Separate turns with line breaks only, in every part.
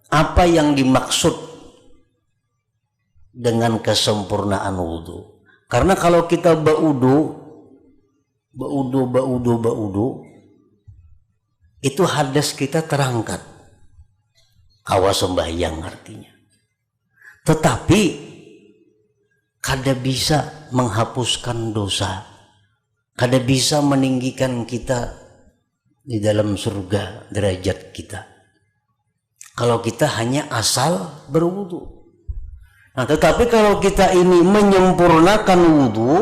apa yang dimaksud dengan kesempurnaan wudu. Karena kalau kita baudu itu hadas kita terangkat, awas sembahyang artinya. Tetapi kada bisa menghapuskan dosa, kada bisa meninggikan kita di dalam surga derajat kita kalau kita hanya asal berwudu. Nah, tetapi kalau kita ini menyempurnakan wudu,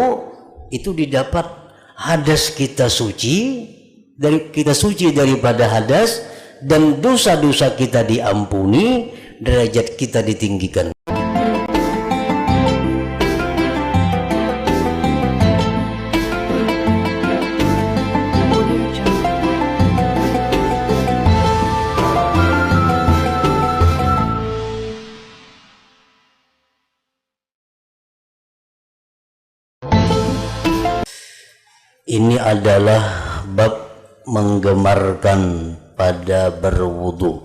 itu didapat hadas kita suci, kita suci daripada hadas, dan dosa-dosa kita diampuni, derajat kita ditinggikan. Ini adalah bab menggemarkan pada berwudu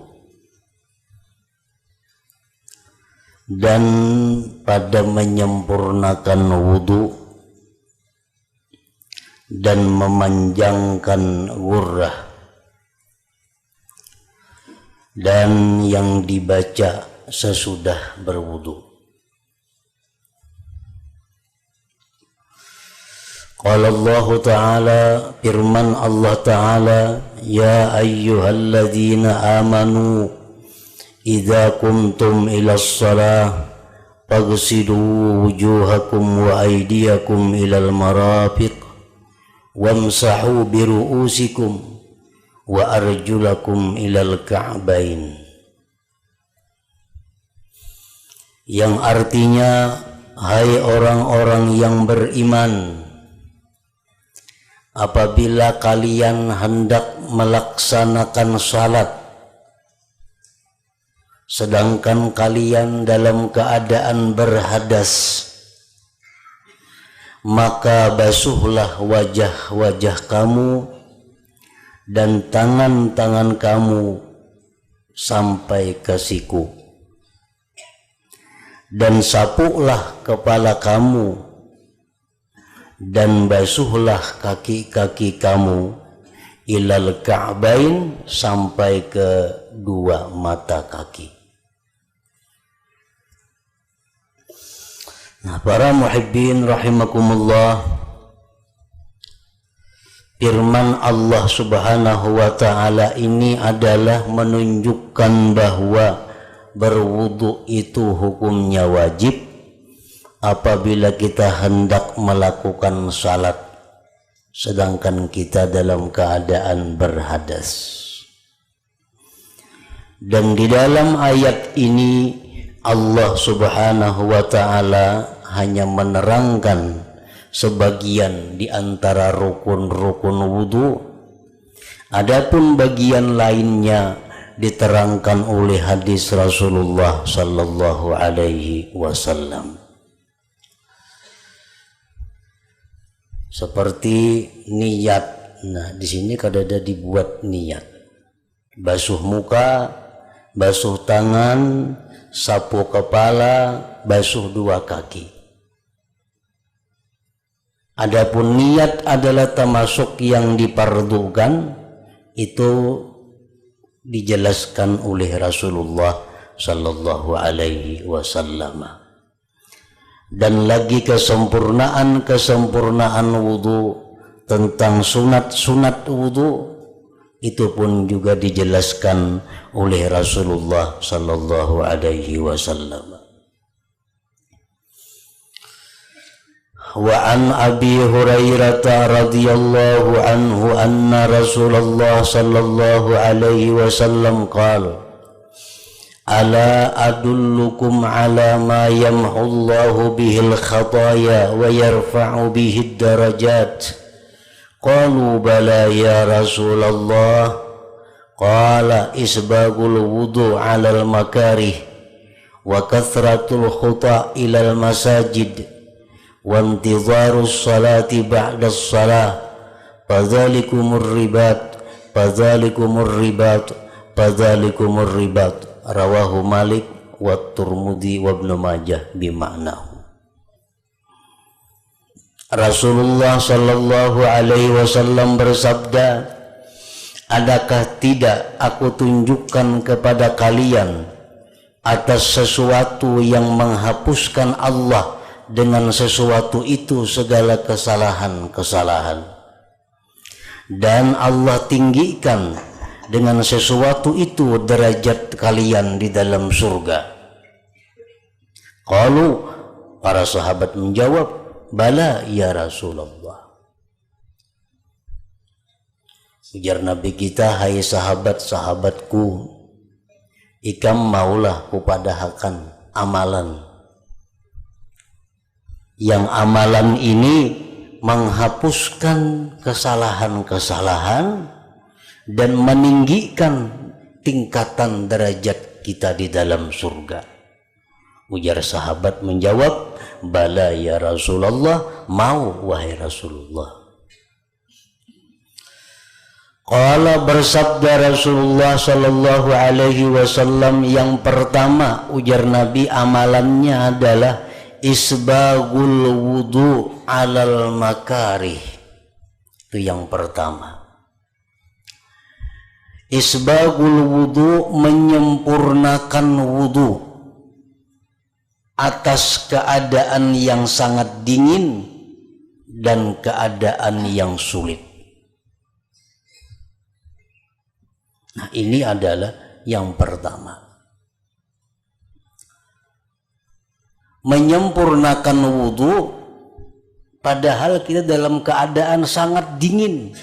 dan pada menyempurnakan wudu dan memanjangkan ghurrah, dan yang dibaca sesudah berwudu. Qala Allah Ta'ala, firman Allah Ta'ala, ya ayyuhalladzina amanu idza kumtum ilas salah faghsilu wujuhakum wa aydiyakum ilal marafiq wamsahu biru'usikum wa arjulakum ilal ka'bain. Yang artinya, hai orang-orang yang beriman, apabila kalian hendak melaksanakan salat sedangkan kalian dalam keadaan berhadas, maka basuhlah wajah-wajah kamu dan tangan-tangan kamu sampai ke siku, dan sapulah kepala kamu dan basuhlah kaki-kaki kamu ilal ka'bain sampai ke dua mata kaki. Nah, para muhibbin rahimakumullah, firman Allah Subhanahu wa Ta'ala ini adalah menunjukkan bahwa berwudu itu hukumnya wajib apabila kita hendak melakukan salat sedangkan kita dalam keadaan berhadas. Dan di dalam ayat ini Allah Subhanahu wa Ta'ala hanya menerangkan sebagian di antara rukun-rukun wudu. Adapun bagian lainnya diterangkan oleh hadis Rasulullah sallallahu alaihi wasallam. Seperti niat. Nah, di sini kada ada dibuat niat. Basuh muka, basuh tangan, sapu kepala, basuh dua kaki. Adapun niat adalah termasuk yang dipardukan, itu dijelaskan oleh Rasulullah sallallahu alaihi wasallam. Dan lagi kesempurnaan wudu, tentang sunat wudu, itu pun juga dijelaskan oleh Rasulullah sallallahu alaihi wasallam. Wa an Abi Hurairah radhiyallahu anhu anna Rasulullah sallallahu alaihi wasallam qala, ala adullukum ala ma yamhullahu bihil khataya wa yarfa'u bihid darajat. Qalu bala ya Rasulullah. Qala isbagul wudu alal makarih wa kathratul khuta ilal masajid wa intizarus salati ba'das salah fadhalikumur ribat fadhalikumur ribat fadhalikumur ribat. rawahu Malik wa Turmudi wa Ibnu Majah bima'nahu. Rasulullah sallallahu alaihi wasallam bersabda, adakah tidak aku tunjukkan kepada kalian atas sesuatu yang menghapuskan Allah dengan sesuatu itu segala kesalahan-kesalahan, dan Allah tinggikan dengan sesuatu itu derajat kalian di dalam surga. Qalu, para sahabat menjawab, bala ya Rasulullah. Ujar Nabi kita, hai sahabat-sahabatku, ikam maulah kupadahakan amalan, yang amalan ini menghapuskan kesalahan-kesalahan dan meninggikan tingkatan derajat kita di dalam surga. Ujar sahabat menjawab, bala ya Rasulullah, mau wahai Rasulullah. Qala, bersabda Rasulullah sallallahu alaihi wasallam, yang pertama ujar Nabi amalannya adalah isbagul wudu alal makarih. Itu yang pertama. Isbagul wudu, menyempurnakan wudu atas keadaan yang sangat dingin dan keadaan yang sulit. Nah, ini adalah yang pertama. Menyempurnakan wudu padahal kita dalam keadaan sangat dingin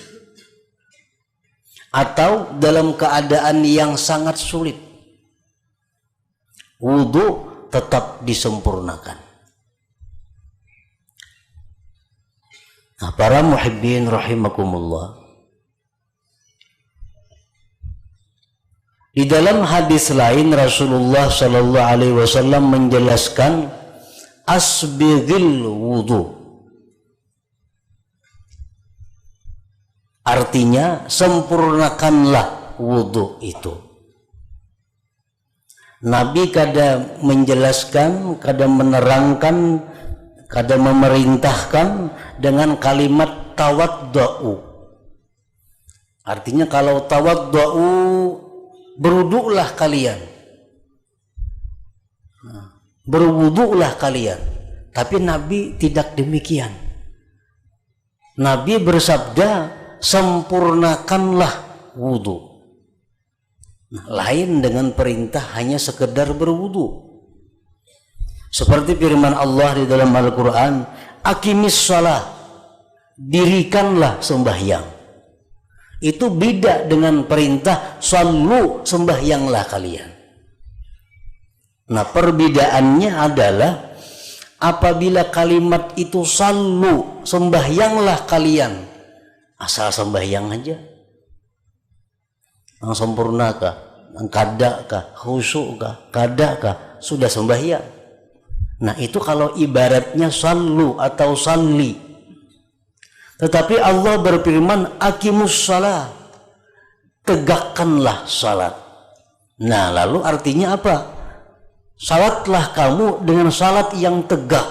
atau dalam keadaan yang sangat sulit, wudu tetap disempurnakan. Nah, para muhibbin rahimakumullah, di dalam hadis lain Rasulullah sallallahu alaihi wasallam menjelaskan asbighil wudu. Artinya sempurnakanlah wudu itu. Nabi kadang menjelaskan, kadang menerangkan, kadang memerintahkan dengan kalimat tawadda'u. Artinya kalau tawadda'u, berwuduklah kalian, berwuduklah kalian. Tapi Nabi tidak demikian. Nabi bersabda, sempurnakanlah wudu. Nah, lain dengan perintah hanya sekedar berwudu. Seperti firman Allah di dalam Al-Quran, aqimis shalah, dirikanlah sembahyang. Itu beda dengan perintah sallu, sembahyanglah kalian. Nah, perbedaannya adalah apabila kalimat itu sallu, sembahyanglah kalian, asal sembahyang aja, yang sempurnakah, yang kadakah, khusyukkah, kadakah, sudah sembahyang. Nah, itu kalau ibaratnya sallu atau salli. Tetapi Allah berfirman, aqimus shalah, tegakkanlah salat. Nah, lalu artinya apa? Salatlah kamu dengan salat yang tegak,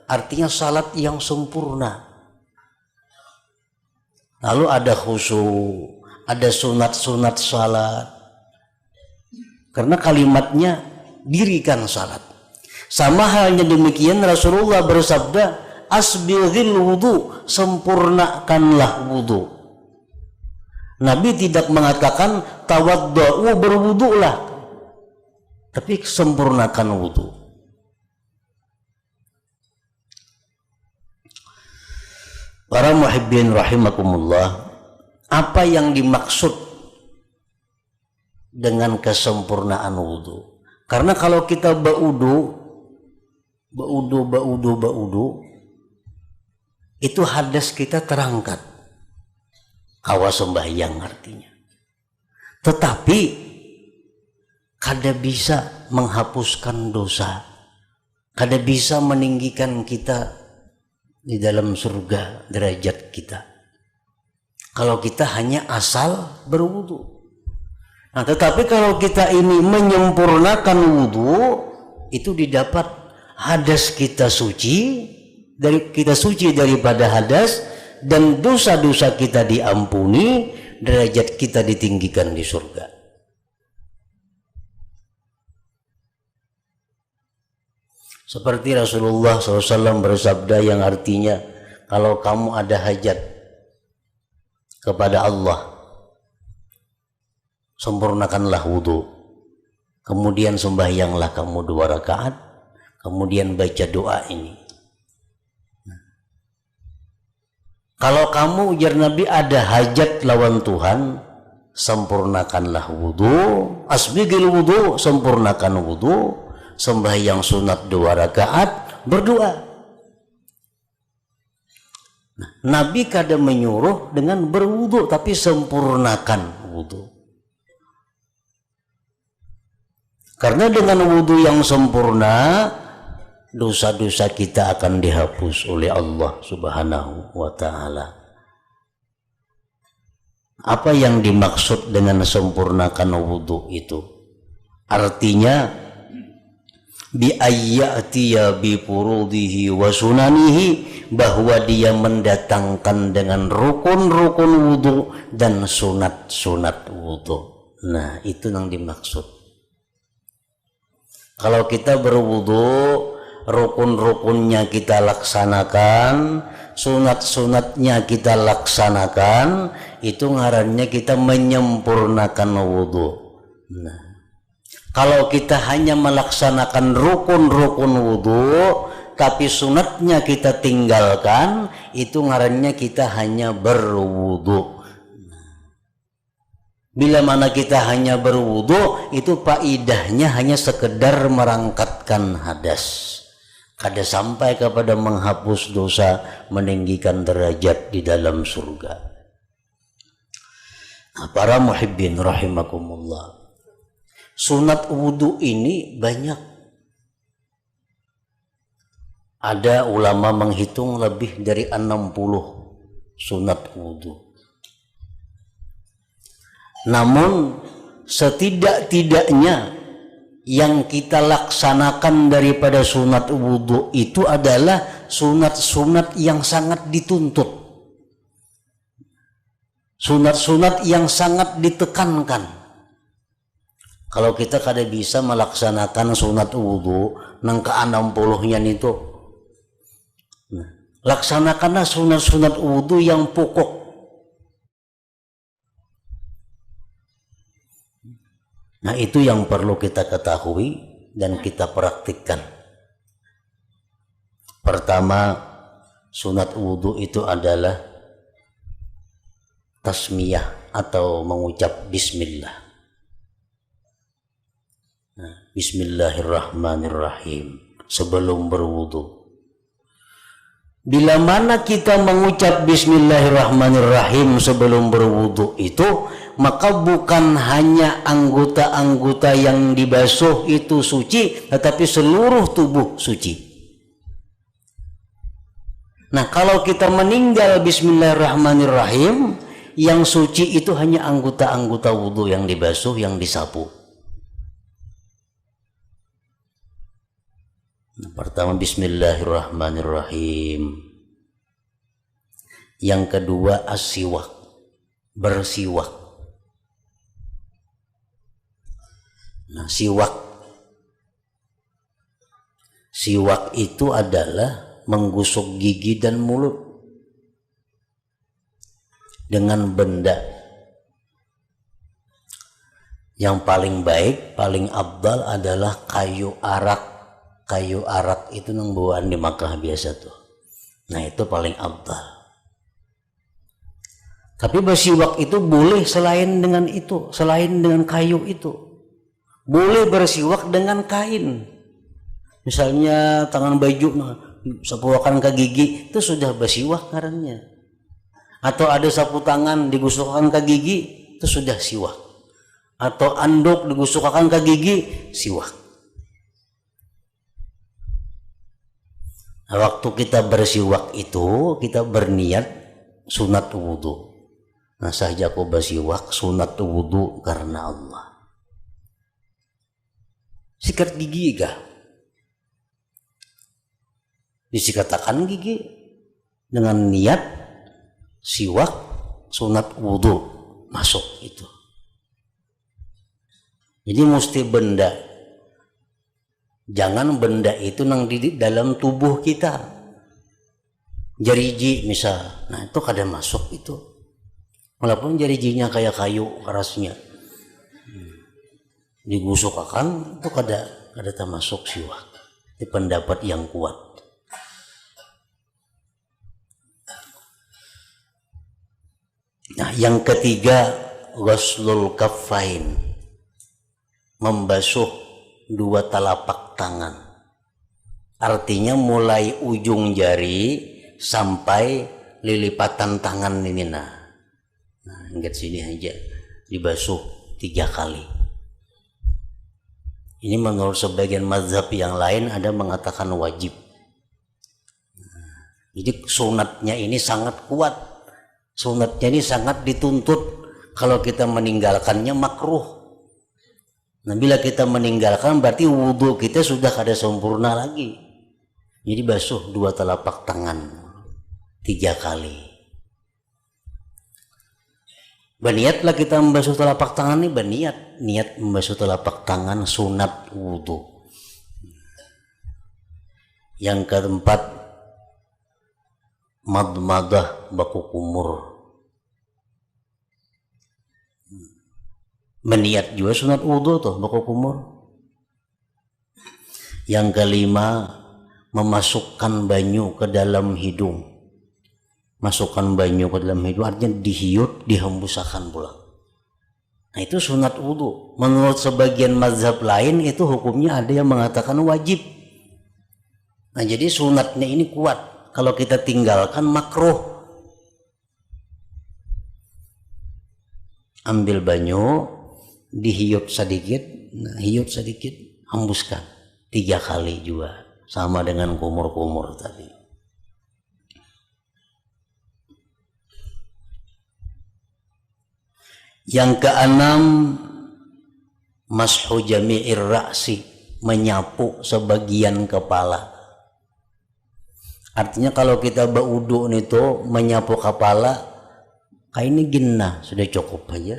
artinya salat yang sempurna. Lalu ada khusyuk, ada sunat-sunat salat. Karena kalimatnya dirikan salat. Sama halnya demikian Rasulullah bersabda, asbighil wudu, sempurnakanlah wudu. Nabi tidak mengatakan tawadda'u, berwudulah, tapi sempurnakan wudu. Para muhibbin rahimakumullah, apa yang dimaksud dengan kesempurnaan wudu? Karena kalau kita baudu, itu hadas kita terangkat, awas sembahyang artinya. Tetapi kada bisa menghapuskan dosa, kada bisa meninggikan kita di dalam surga derajat kita kalau kita hanya asal berwudu. Nah, tetapi kalau kita ini menyempurnakan wudhu, itu didapat hadas kita suci, kita suci daripada hadas, dan dosa-dosa kita diampuni, derajat kita ditinggikan di surga. Seperti Rasulullah SAW bersabda yang artinya, kalau kamu ada hajat kepada Allah, sempurnakanlah wudhu, kemudian sembahyanglah kamu 2 rakaat, kemudian baca doa ini. Kalau kamu, ujar Nabi, ada hajat lawan Tuhan, sempurnakanlah wudhu, asbigil wudhu, sempurnakan wudhu, sembahyang sunat 2 rakaat, berdoa. Nah, Nabi kadang menyuruh dengan berwudhu, tapi sempurnakan wudhu. Karena dengan wudhu yang sempurna, dosa-dosa kita akan dihapus oleh Allah Subhanahu wa ta'ala. Apa yang dimaksud dengan sempurnakan wudhu itu? Artinya, bi ayyatiya bi furudihi wa sunanihi, bahwa dia mendatangkan dengan rukun-rukun wudhu dan sunat-sunat wudhu. Nah, itu yang dimaksud. Kalau kita berwudhu, rukun-rukunnya kita laksanakan, sunat-sunatnya kita laksanakan, itu ngarannya kita menyempurnakan wudhu. Nah, kalau kita hanya melaksanakan rukun-rukun wudhu, tapi sunatnya kita tinggalkan, itu ngarannya kita hanya berwudhu. Bila mana kita hanya berwudhu, itu faidahnya hanya sekedar merangkatkan hadas. Kada sampai kepada menghapus dosa, meninggikan derajat di dalam surga. Nah, para muhibbin rahimakumullah, sunat wudhu ini banyak. Ada ulama menghitung lebih dari 60 sunat wudhu. Namun setidak-tidaknya yang kita laksanakan daripada sunat wudhu itu adalah sunat-sunat yang sangat dituntut, sunat-sunat yang sangat ditekankan. Kalau kita kada bisa melaksanakan sunat wudhu nang ke 60-nya itu, nah, laksanakanlah sunat-sunat wudhu yang pokok. Nah, itu yang perlu kita ketahui dan kita praktikkan. Pertama, sunat wudhu itu adalah tasmiyah atau mengucap bismillah. Nah, bismillahirrahmanirrahim sebelum berwudhu. Bila mana kita mengucap bismillahirrahmanirrahim sebelum berwudhu itu, maka bukan hanya anggota-anggota yang dibasuh itu suci, tetapi seluruh tubuh suci. Nah, kalau kita meninggal bismillahirrahmanirrahim, yang suci itu hanya anggota-anggota wudhu yang dibasuh, yang disapu. Nah, pertama bismillahirrahmanirrahim. Yang kedua as-siwak, bersiwak. Nah, siwak itu adalah menggosok gigi dan mulut dengan benda. Yang paling baik, paling afdal adalah kayu arak. Kayu arak itu nang bawaan di Makkah biasa tuh. Nah, itu paling afdal. Tapi bersiwak itu boleh selain dengan itu, selain dengan kayu itu. Boleh bersiwak dengan kain. Misalnya tangan baju, sapuakan ke gigi, itu sudah bersiwak karanya. Atau ada sapu tangan digosokkan ke gigi, itu sudah siwak. Atau anduk digosokkan ke gigi, siwak. Nah, waktu kita bersiwak itu, kita berniat sunat wudhu. Nah, saja aku bersiwak sunat wudhu karena Allah. sikat gigi kah? Disikatakan gigi dengan niat siwak sunat wudu masuk itu. Jadi mesti benda, jangan benda itu nang di dalam tubuh kita. Jariji misal, nah itu kada masuk itu. Walaupun jarijinya kayak kayu kerasnya, digusuk akan itu kada termasuk siwak. Itu pendapat yang kuat. Nah, yang ketiga, ghuslul kaffain, membasuh dua telapak tangan. Artinya mulai ujung jari sampai lilipatan tangan ini. Nah, ingat sini aja dibasuh 3 kali. Ini menurut sebagian mazhab yang lain ada mengatakan wajib. Jadi sunatnya ini sangat kuat. Sunatnya ini sangat dituntut. Kalau kita meninggalkannya makruh. Nah, bila kita meninggalkan berarti wudhu kita sudah kada sempurna lagi. Jadi basuh 2 telapak tangan 3 kali. Berniatlah kita membasuh telapak tangan ini, niat membasuh telapak tangan sunat wudhu. Yang keempat, madmadah baku kumur. Meniat juga sunat wudhu tuh baku kumur. Yang kelima, memasukkan banyu ke dalam hidung. Masukkan banyu ke dalam hidung artinya dihiut, dihembusakan pula. Nah, itu sunat wudhu. Menurut sebagian mazhab lain itu hukumnya ada yang mengatakan wajib. Nah, jadi sunatnya ini kuat. Kalau kita tinggalkan makruh. Ambil banyu, dihiut sedikit, nah, hiut sedikit, hembuskan 3 kali juga, sama dengan kumur-kumur tadi. Yang keenam, mashu jami'ir ra'si, menyapu sebagian kepala. Artinya kalau kita berwudu itu menyapu kepala, kayak ini ginnah sudah cukup aja.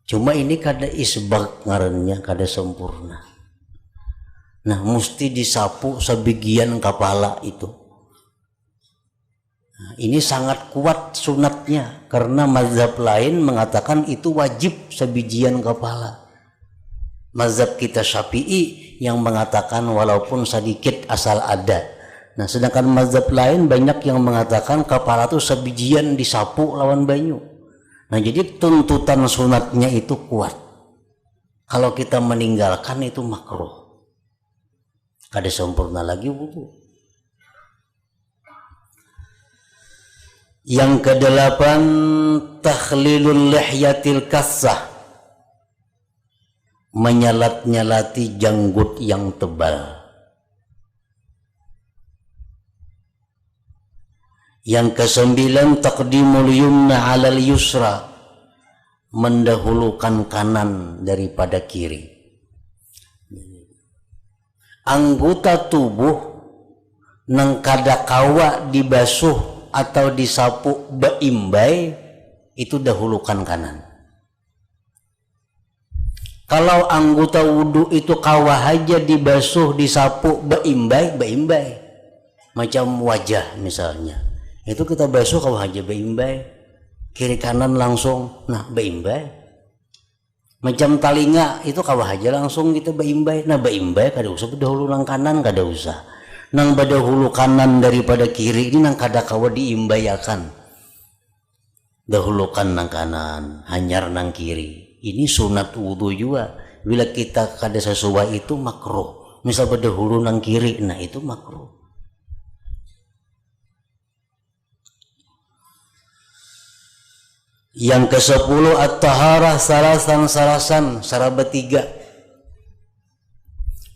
Cuma ini kada isbag ngarannya, kada sempurna. Nah, mesti disapu sebagian kepala itu. Nah, ini sangat kuat sunatnya karena mazhab lain mengatakan itu wajib sebagian kepala. Mazhab kita Syafi'i yang mengatakan walaupun sedikit asal ada. Nah, sedangkan mazhab lain banyak yang mengatakan kepala itu sebijian disapu lawan banyu. Nah, jadi tuntutan sunatnya itu kuat. Kalau kita meninggalkan itu makruh. Kada sempurna lagi wudu. Yang kedelapan, takhlilul lihyatil kassah, menyalat-nyalati janggut yang tebal. Yang kesembilan, taqdimul yumna 'alal yusra, mendahulukan kanan daripada kiri. Anggota tubuh nang kada kawa dibasuh atau disapu beimbai itu dahulukan kanan. Kalau anggota wudu itu kawa aja dibasuh disapu beimbai, macam wajah misalnya, itu kita basuh kawa aja beimbai, kiri kanan langsung, nah beimbai. Macam talinga itu kawa aja langsung kita beimbai, nah beimbai kada usah berdahulu nang kanan, kada usah. Nang berdahulu kanan daripada kiri ini nang kada kawa diimbayakan. Dahulukan nang kanan, hanyar nang kiri. Ini sunat wudu juga. Bila kita kada sesuai itu makruh. Misal berdahulu nang kiri, nah itu makruh. Yang ke-10, at-taharah salasan sarabat 3.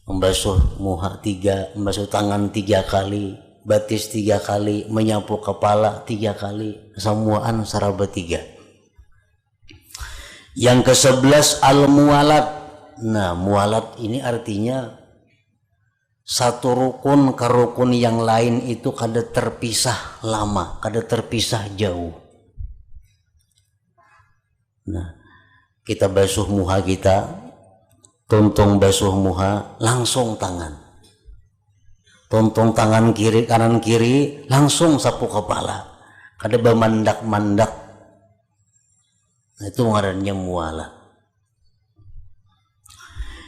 Membasuh muha 3, membasuh tangan 3 kali, batis 3 kali, menyapu kepala 3 kali, semuaan sarabat 3. Yang ke-11, al-muwalat, Nah, mualat ini artinya satu rukun ke rukun yang lain itu kada terpisah lama, kada terpisah jauh. Nah, kita basuh muha kita, tuntung basuh muha, langsung tangan. Tuntung tangan kiri, kanan kiri, langsung sapu kepala. Kada bemandak-mandak. Nah, itu ngarannya mualat.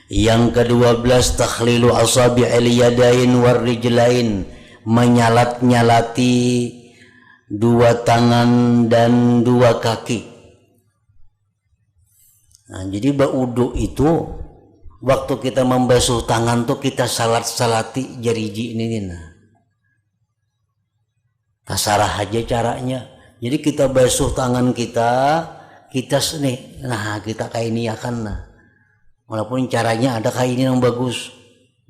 Yang ke-12 takhlilu asabi'il yadain war rijlain, menyalat-nyalati dua tangan dan dua kaki. Nah, jadi baudu itu waktu kita membasuh tangan tuh kita salat-salati jariji ini nah. Tasarah aja caranya. Jadi kita basuh tangan kita nih, nah kita kayak ini akan nah. Walaupun caranya ada kayak ini yang bagus,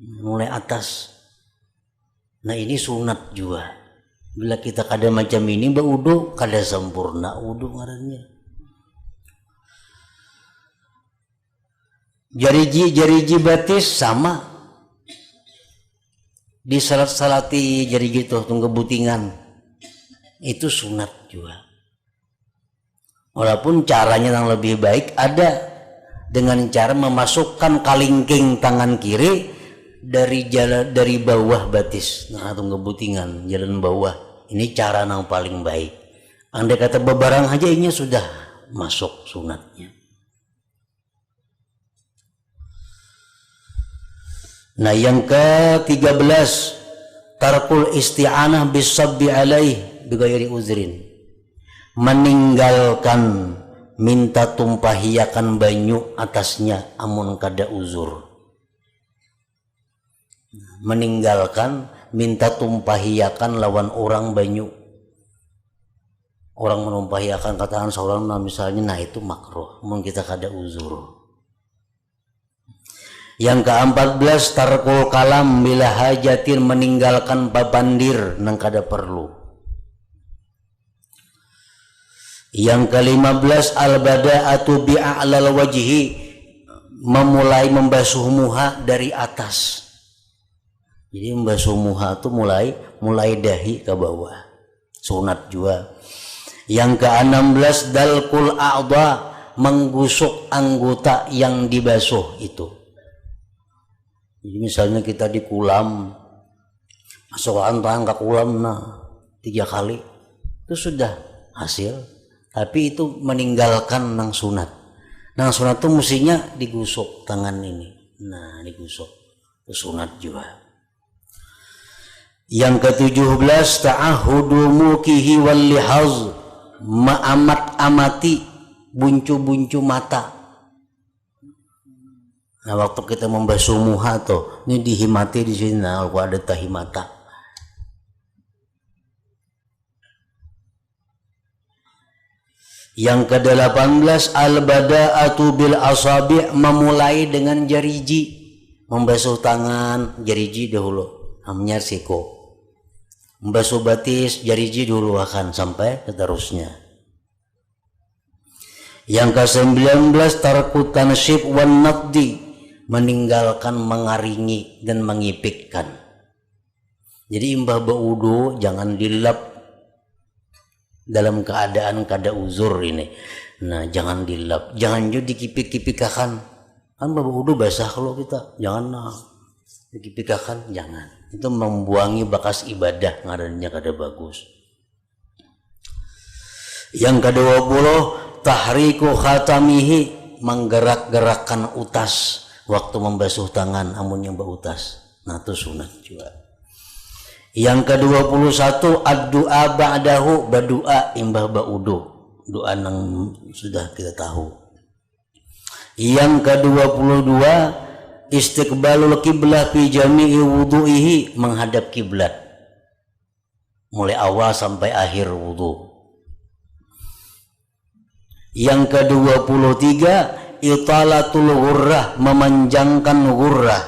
mulai atas. Nah ini sunat juga. Bila kita kada macam ini baudu kada sempurna udu ngarannya. Jariji batis sama. Disalat-salati jariji tuh tunggu butingan. Itu sunat juga. Walaupun caranya yang lebih baik ada. Dengan cara memasukkan kalingking tangan kiri dari bawah batis, nah atau ngebutingan jalan bawah. Ini cara yang paling baik. Andai kata bebarang aja ini sudah masuk sunatnya. Nah yang ke-13 tarkul isti'anah bisabbi alaih bighairi uzrin, meninggalkan minta tumpahiakan banyu atasnya amun kada uzur. Meninggalkan minta tumpahiakan lawan orang banyu. Orang menumpahiakan katakan seorang nah misalnya, nah itu makruh amun kita kada uzur. Yang ke-14 tarkul kalam bila hajatin, meninggalkan babandir nang kada perlu. Yang ke-15 al-bada'atu bi'a'lal wajhi, memulai membasuh muha dari atas. Jadi membasuh muha itu mulai dahi ke bawah. Sunat juga. Yang ke-16 dalkul a'dha, menggusuk anggota yang dibasuh itu. Jadi misalnya kita di kulam, masukkan tangan ke kulam nah 3 kali itu sudah hasil. Tapi itu meninggalkan nang sunat. Nang sunat itu mestinya digusuk tangan ini. Nah digusuk. Itu sunat juga. Yang ke-17 ta'ahudu mukihi wal lihaz, amati buncu-buncu mata. Nah waktu kita membasuh muha tuh, ini dihimati di sini nah, kalau ada tahimata. Yang ke-18 al-bada'atu bil asabi', memulai dengan jariji, membasuh tangan jariji dahulu, namanya siko. Membasuh batis jariji dulu akan sampai seterusnya. Yang ke-19 tarku tansyib wan naqdi, meninggalkan mengaringi dan mengipikkan. Jadi imbah baudu jangan dilap dalam keadaan kada uzur ini. Nah jangan dilap, jangan juga dikipik-kipikakan. Kan baudu basah kalau kita, jangan dikipikakan, jangan. Itu membuangi bakas ibadah, ngarannya kada bagus. Yang ke-20 tahriku khatamihi, menggerak-gerakkan utas waktu membasuh tangan amun yang bautas. Nah itu sunat juga. Yang ke-21 ad-du'a ba'dahu, berdoa imbah baudu, doa yang sudah kita tahu. Yang ke-22 istiqbalul qiblah fi jami'i wudu'ihi, menghadap kiblat mulai awal sampai akhir wudu. Yang ke-23 italatul ghurrah, memanjangkan ghurrah.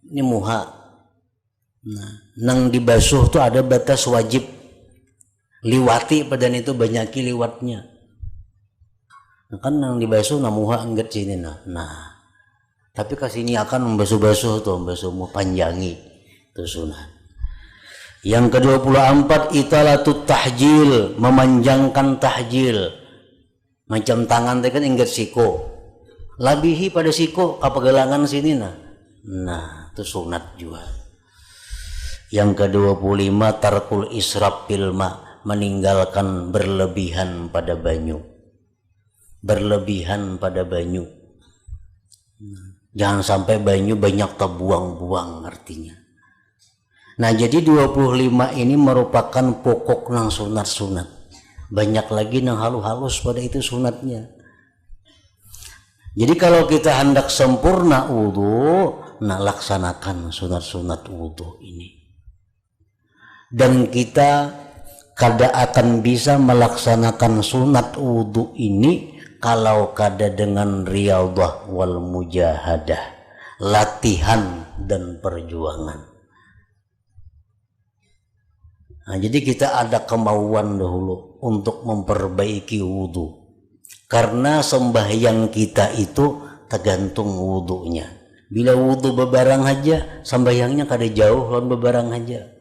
Ini muha. Nah, nang dibasuh tuh ada batas wajib liwati, padan itu banyaki liwatnya. Kan yang dibasuh namuha angget sini nah tapi kasini akan membasuh-basuh tuh, membasuh mau panjangi itu sunat. Yang ke-24 italatut tahjil, memanjangkan tahjil. Macam tangan teh kan ingat siko, labihi pada siko apa gelangan sini nah itu sunat juga. Yang ke-25 tarkul israf fil ma, meninggalkan berlebihan pada banyu. Berlebihan pada banyu. Jangan sampai banyu banyak terbuang-buang artinya. Nah jadi 25 ini merupakan pokok nang sunat-sunat. Banyak lagi nang halus-halus pada itu sunatnya. Jadi kalau kita hendak sempurna wudu, nah laksanakan sunat-sunat wudu ini. Dan kita kada akan bisa melaksanakan sunat wudu ini kalau kada dengan riyadhah wal mujahadah, latihan dan perjuangan. Nah, jadi kita ada kemauan dahulu untuk memperbaiki wudu. Karena sembahyang kita itu tergantung wudunya. Bila wudu bebarang aja, sembahyangnya kada jauh lawan bebarang aja.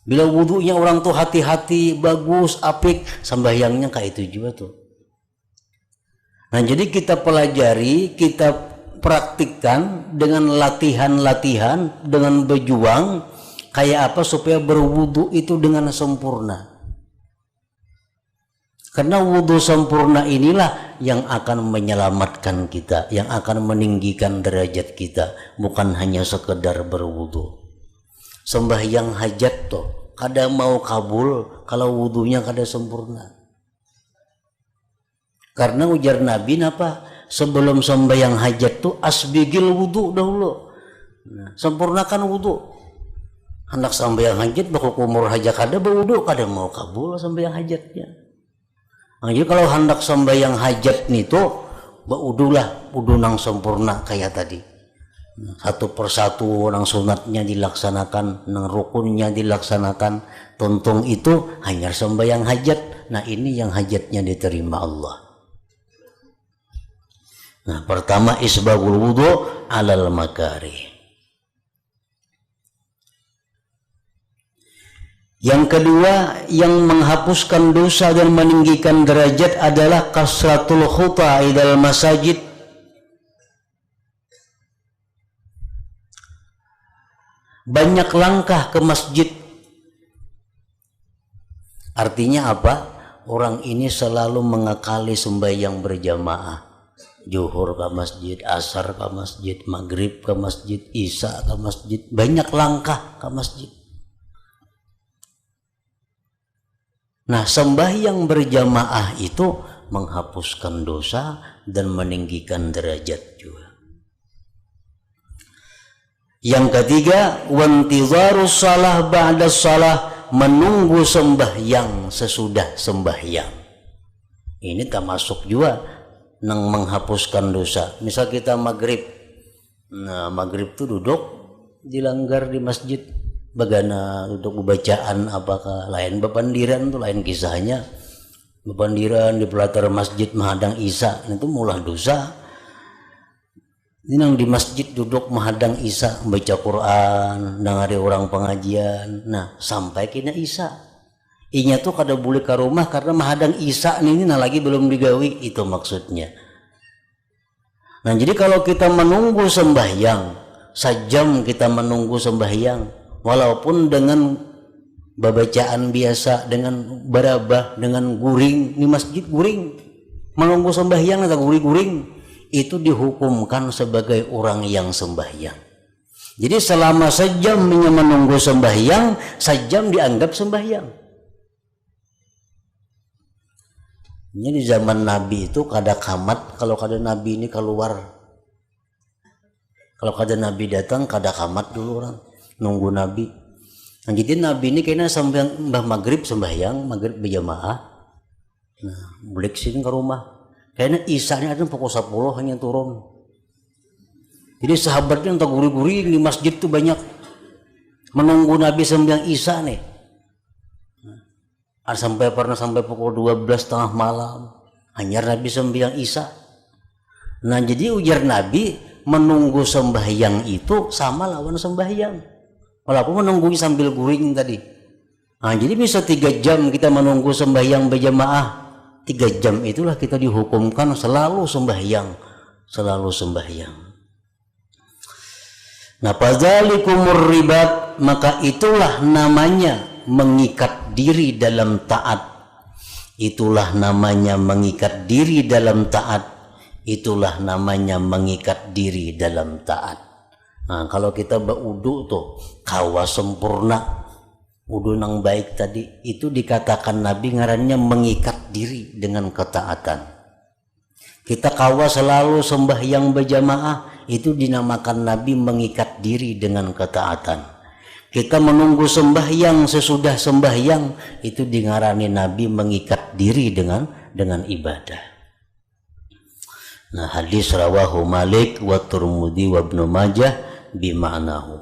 Bila wudunya orang tuh hati-hati, bagus, apik, sembahyangnya kayak itu juga tuh. Nah jadi kita pelajari, kita praktikkan dengan latihan-latihan, dengan berjuang, kayak apa supaya berwudu itu dengan sempurna. Karena wudu sempurna inilah yang akan menyelamatkan kita, yang akan meninggikan derajat kita, bukan hanya sekedar berwudu. Sembahyang hajat toh kada mau kabul kalau wudunya kada sempurna. Karena ujar Nabi apa? Sebelum sembahyang hajat tuh asbigil wudu dahulu. Nah, sempurnakan wudu. Hendak sembahyang hajat baku kumur hajat kada berwudu kada mau kabul sembahyang hajatnya. Nah, jadi kalau hendak sembahyang hajat nih tuh wudulah wudu nang sempurna kayak tadi. Satu persatu nang sunatnya dilaksanakan, nang rukunnya dilaksanakan, tuntung itu hanya sembahyang hajat. Nah ini yang hajatnya diterima Allah. Nah pertama isbagul wudu alal makarih. Yang kedua yang menghapuskan dosa dan meninggikan derajat adalah kasratul khuta idal masajid. Banyak langkah ke masjid. Artinya apa? Orang ini selalu mengakali sembahyang berjamaah. Zuhur ke masjid, asar ke masjid, maghrib ke masjid, isya ke masjid. Banyak langkah ke masjid. Nah sembahyang berjamaah itu menghapuskan dosa dan meninggikan derajat juga. Yang ketiga, wantizarus salah ba'da salah, menunggu sembahyang sesudah sembahyang. Ini termasuk juga nang menghapuskan dosa. Misal kita maghrib, nah maghrib tuh duduk dilanggar di masjid, bagana duduk bacaan apakah lain bepandiran tuh lain kisahnya. Bepandiran di pelatar masjid menghadang isya, itu mulah dosa. Ini yang di masjid duduk menghadang isya, membaca Quran, dengari orang pengajian. Nah, sampai kena isya. Inya tuh kada boleh ke rumah karena menghadang isya ini nah lagi belum digawi, itu maksudnya. Nah, jadi kalau kita menunggu sembahyang, sejam kita menunggu sembahyang, walaupun dengan babacaan biasa, dengan barabah, dengan guring di masjid guring, menunggu sembahyang atau guring-guring, itu dihukumkan sebagai orang yang sembahyang. Jadi selama sejam menunggu sembahyang, sejam dianggap sembahyang. Ini di zaman Nabi itu kada kamat, kalau kada Nabi ini keluar. Kalau kada Nabi datang, kada kamat dulu orang nunggu Nabi. Nah, jadi Nabi ini kayaknya sampai maghrib sembahyang, maghrib berjamaah. Nah, balik sini ke rumah. Kayaknya isanya ada pukul 10 hanya turun. Jadi sahabatnya untuk guri-guri di masjid tuh banyak menunggu Nabi sembahyang isya nih. pernah sampai pukul 12 tengah malam. Hanya Nabi sembahyang Isya. Nah jadi ujar Nabi, menunggu sembahyang itu sama lawan sembahyang. Walaupun menunggu sambil guring tadi. Nah jadi bisa 3 jam kita menunggu sembahyang berjamaah. 3 jam itulah kita dihukumkan selalu sembahyang. Selalu sembahyang. Nah fadzalikumur ribat, maka itulah namanya mengikat diri dalam taat. Itulah namanya mengikat diri dalam taat. Itulah namanya mengikat diri dalam taat. Nah kalau kita berwudu tuh kawa sempurna, wudu nang baik tadi, itu dikatakan Nabi ngarannya mengikat diri dengan ketaatan. Kita kawa selalu sembahyang berjamaah, itu dinamakan Nabi mengikat diri dengan ketaatan. Kita menunggu sembahyang sesudah sembahyang, itu dingarani Nabi mengikat diri dengan ibadah. Nah hadis rawahu Malik wa Tirmidzi wa Ibnu Majah bima'nahu.